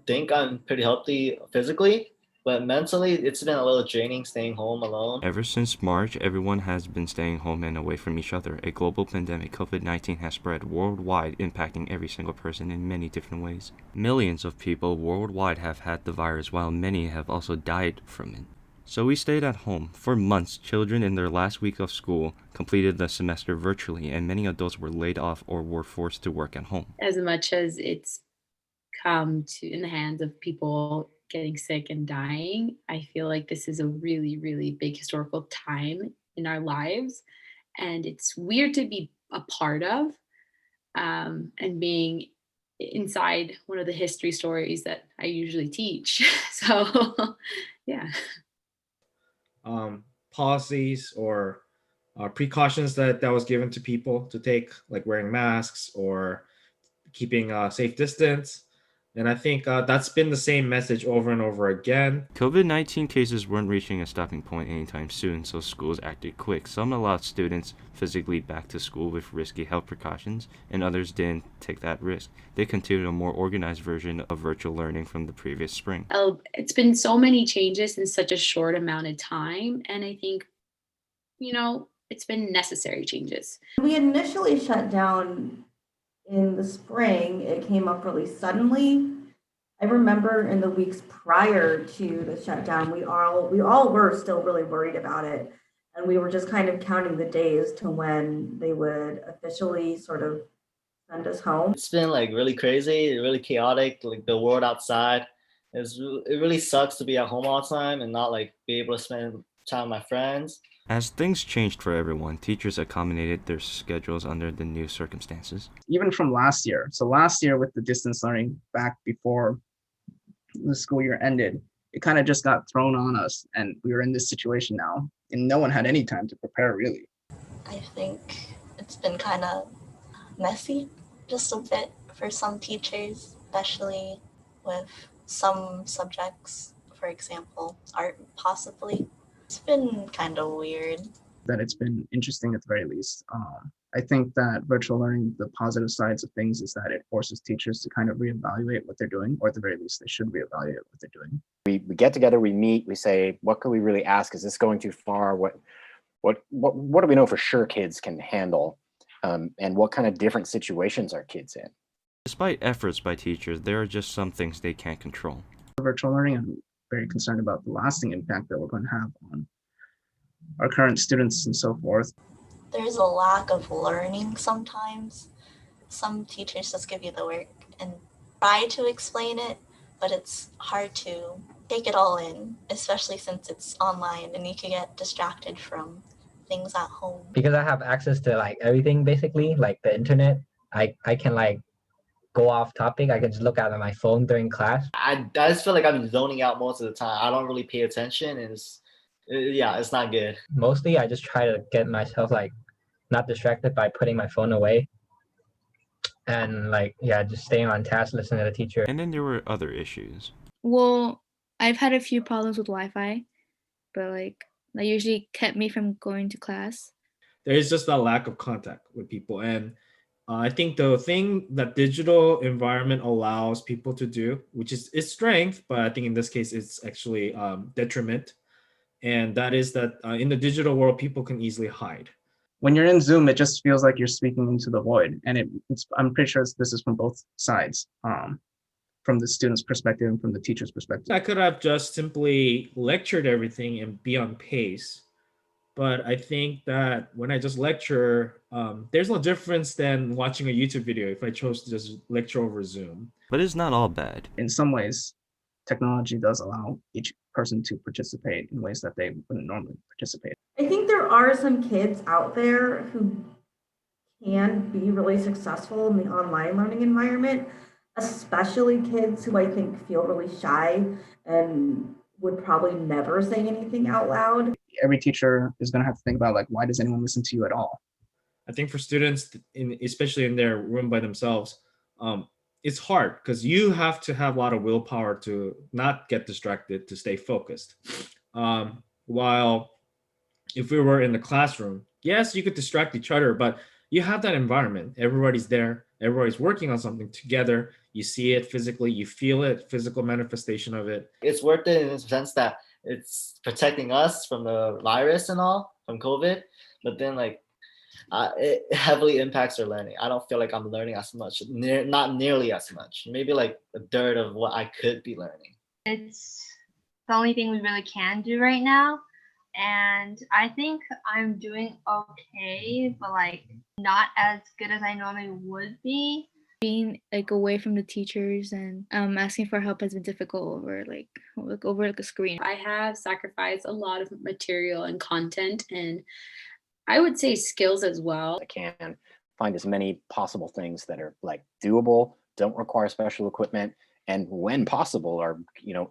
think I'm pretty healthy physically, but mentally, it's been a little draining staying home alone. Ever since March, everyone has been staying home and away from each other. A global pandemic, COVID-19, has spread worldwide, impacting every single person in many different ways. Millions of people worldwide have had the virus, while many have also died from it. So we stayed at home. For months, children in their last week of school completed the semester virtually, and many adults were laid off or were forced to work at home. As much as it's come to in the hands of people getting sick and dying, I feel like this is a really, really big historical time in our lives. And it's weird to be a part of, and being inside one of the history stories that I usually teach. So, yeah. Policies or precautions that was given to people to take, like wearing masks or keeping a safe distance. And I think that's been the same message over and over again. COVID-19 cases weren't reaching a stopping point anytime soon, so schools acted quick. Some allowed students physically back to school with risky health precautions, and others didn't take that risk. They continued a more organized version of virtual learning from the previous spring. It's been so many changes in such a short amount of time, and I think, it's been necessary changes. We initially shut down in the spring. It came up really suddenly. I remember in the weeks prior to the shutdown, we all were still really worried about it. And we were just kind of counting the days to when they would officially sort of send us home. It's been like really crazy, really chaotic, like the world outside. It really sucks to be at home all the time and not like be able to spend time with my friends. As things changed for everyone, teachers accommodated their schedules under the new circumstances. Even from last year. So last year with the distance learning back before the school year ended, it kind of just got thrown on us, and we were in this situation now, and no one had any time to prepare, really. I think it's been kind of messy, just a bit for some teachers, especially with some subjects, for example, art possibly. It's been kind of weird. That it's been interesting at the very least. I think that virtual learning, the positive sides of things is that it forces teachers to kind of reevaluate what they're doing, or at the very least, they should reevaluate what they're doing. We get together, we meet, we say, what can we really ask? Is this going too far? What do we know for sure kids can handle? And what kind of different situations are kids in? Despite efforts by teachers, there are just some things they can't control. Virtual learning, I'm very concerned about the lasting impact that we're going to have on our current students and so forth. There's a lack of learning sometimes. Some teachers just give you the work and try to explain it, but it's hard to take it all in, especially since it's online and you can get distracted from things at home. Because I have access to like everything, basically, like the internet, I can like go off topic. I can just look at my phone during class. I just feel like I'm zoning out most of the time. I don't really pay attention, and it's not good. Mostly I just try to get myself like not distracted by putting my phone away, and just staying on task, listening to the teacher. And then there were other issues. Well, I've had a few problems with Wi-Fi, but that usually kept me from going to class. There is just a lack of contact with people, and I think the thing that digital environment allows people to do, which is its strength, but I think in this case it's actually detriment, and that is that in the digital world, people can easily hide. When you're in Zoom, it just feels like you're speaking into the void, and I'm pretty sure this is from both sides, from the student's perspective and from the teacher's perspective. I could have just simply lectured everything and be on pace. But I think that when I just lecture, there's no difference than watching a YouTube video if I chose to just lecture over Zoom. But it's not all bad. In some ways, technology does allow each person to participate in ways that they wouldn't normally participate. I think there are some kids out there who can be really successful in the online learning environment, especially kids who I think feel really shy and would probably never say anything out loud. Every teacher is going to have to think about, why does anyone listen to you at all? I think for students, especially in their room by themselves, it's hard because you have to have a lot of willpower to not get distracted, to stay focused. While if we were in the classroom, yes, you could distract each other, but you have that environment. Everybody's there. everybody's working on something together. You see it physically, you feel it, physical manifestation of it. It's worth it in the sense that it's protecting us from the virus and all, from COVID. But then like it heavily impacts our learning. I don't feel like I'm learning as much, not nearly as much. Maybe like a third of what I could be learning. It's the only thing we really can do right now. And I think I'm doing okay, but like not as good as I normally would be. Being like away from the teachers and asking for help has been difficult over a screen. I have sacrificed a lot of material and content, and I would say skills as well. I can find as many possible things that are like doable, don't require special equipment, and when possible are,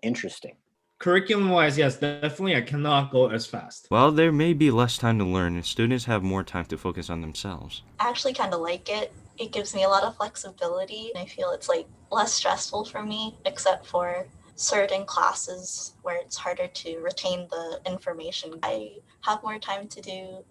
interesting. Curriculum wise, yes, definitely I cannot go as fast. While there may be less time to learn, and students have more time to focus on themselves. I actually kind of like it. It gives me a lot of flexibility. I feel it's like less stressful for me, except for certain classes where it's harder to retain the information. I have more time to do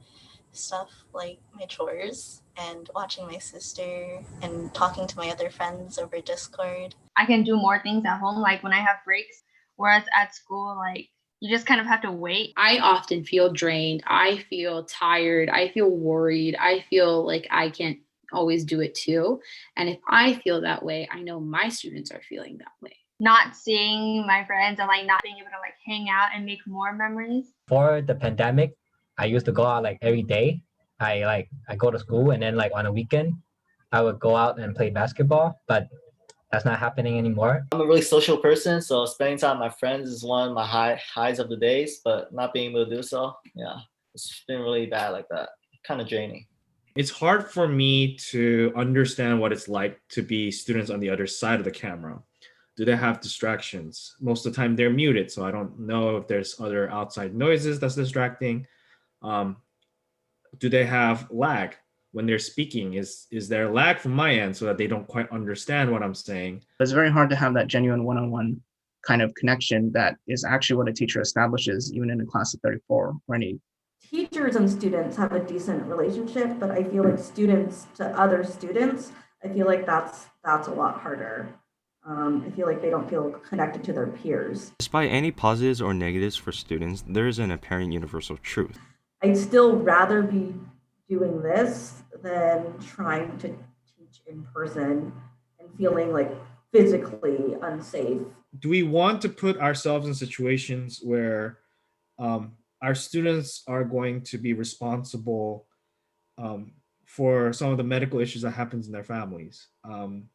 stuff like my chores and watching my sister and talking to my other friends over Discord. I can do more things at home, like when I have breaks, whereas at school, like you just kind of have to wait. I often feel drained. I feel tired. I feel worried. I feel like I can't always do it too. And if I feel that way, I know my students are feeling that way. Not seeing my friends and like not being able to like hang out and make more memories. For the pandemic, I used to go out like every day. I go to school, and then like on a weekend, I would go out and play basketball, but that's not happening anymore. I'm a really social person, so spending time with my friends is one of my highs of the days, but not being able to do so, yeah, it's been really bad like that. Kind of draining. It's hard for me to understand what it's like to be students on the other side of the camera. Do they have distractions? Most of the time they're muted, so I don't know if there's other outside noises that's distracting. Do they have lag when they're speaking? Is there lag from my end so that they don't quite understand what I'm saying? It's very hard to have that genuine one-on-one kind of connection that is actually what a teacher establishes, even in a class of 34 or any. Teachers and students have a decent relationship, but I feel like students to other students, I feel like that's a lot harder. I feel like they don't feel connected to their peers. Despite any positives or negatives for students, there is an apparent universal truth. I'd still rather be doing this than trying to teach in person and feeling like physically unsafe. Do we want to put ourselves in situations where our students are going to be responsible for some of the medical issues that happens in their families? I'm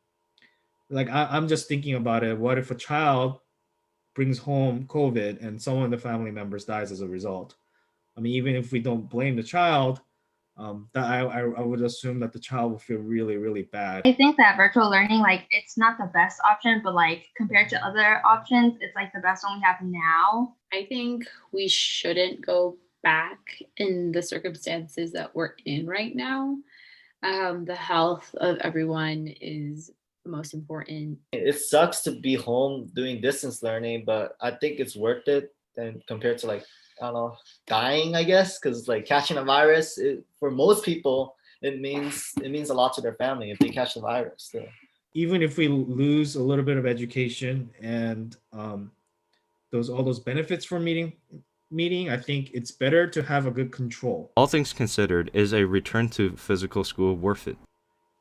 just thinking about it. What if a child brings home COVID and someone in the family members dies as a result? I mean, even if we don't blame the child, that I would assume that the child will feel really, really bad. I think that virtual learning, like it's not the best option, but like compared to other options, it's like the best one we have now. I think we shouldn't go back in the circumstances that we're in right now. The health of everyone is the most important. It sucks to be home doing distance learning, but I think it's worth it than compared to like, I don't know, dying, I guess, because like catching a virus, for most people, it means a lot to their family if they catch the virus. So. Even if we lose a little bit of education and all those benefits from meeting, I think it's better to have a good control. All things considered, is a return to physical school worth it?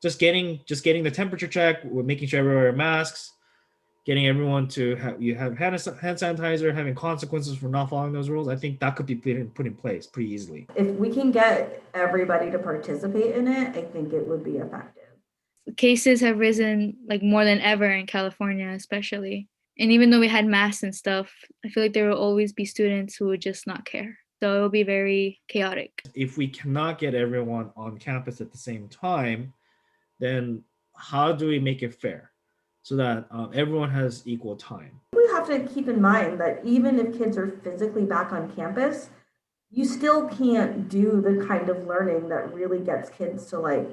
Just getting the temperature check, we're making sure everyone wear masks, getting everyone to have hand sanitizer, having consequences for not following those rules. I think that could be put in place pretty easily. If we can get everybody to participate in it, I think it would be effective. Cases have risen like more than ever in California, especially. And even though we had masks and stuff, I feel like there will always be students who would just not care. So it will be very chaotic. If we cannot get everyone on campus at the same time, then how do we make it fair so that everyone has equal time? We have to keep in mind that even if kids are physically back on campus, you still can't do the kind of learning that really gets kids to like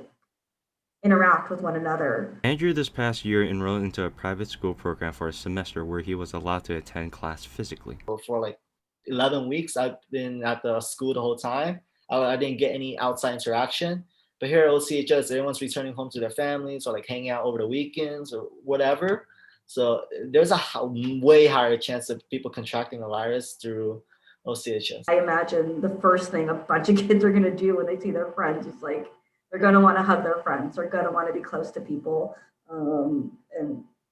interact with one another. Andrew this past year enrolled into a private school program for a semester where he was allowed to attend class physically. For like 11 weeks, I've been at the school the whole time. I didn't get any outside interaction. But here at OCHS, everyone's returning home to their families or like hanging out over the weekends or whatever. So there's a way higher chance of people contracting the virus through OCHS. I imagine the first thing a bunch of kids are going to do when they see their friends is like, they're going to want to hug their friends. They're going to want to be close to people. And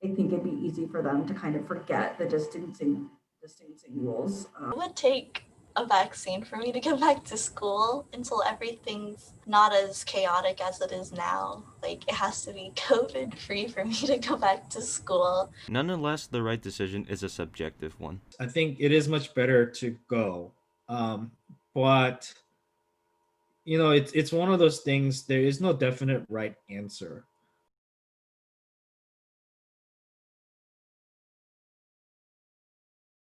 I think it'd be easy for them to kind of forget the distancing rules. It would take a vaccine for me to go back to school until everything's not as chaotic as it is now. Like, it has to be COVID free for me to go back to school. Nonetheless, the right decision is a subjective one. I think it is much better to go. But you know, it's one of those things, there is no definite right answer.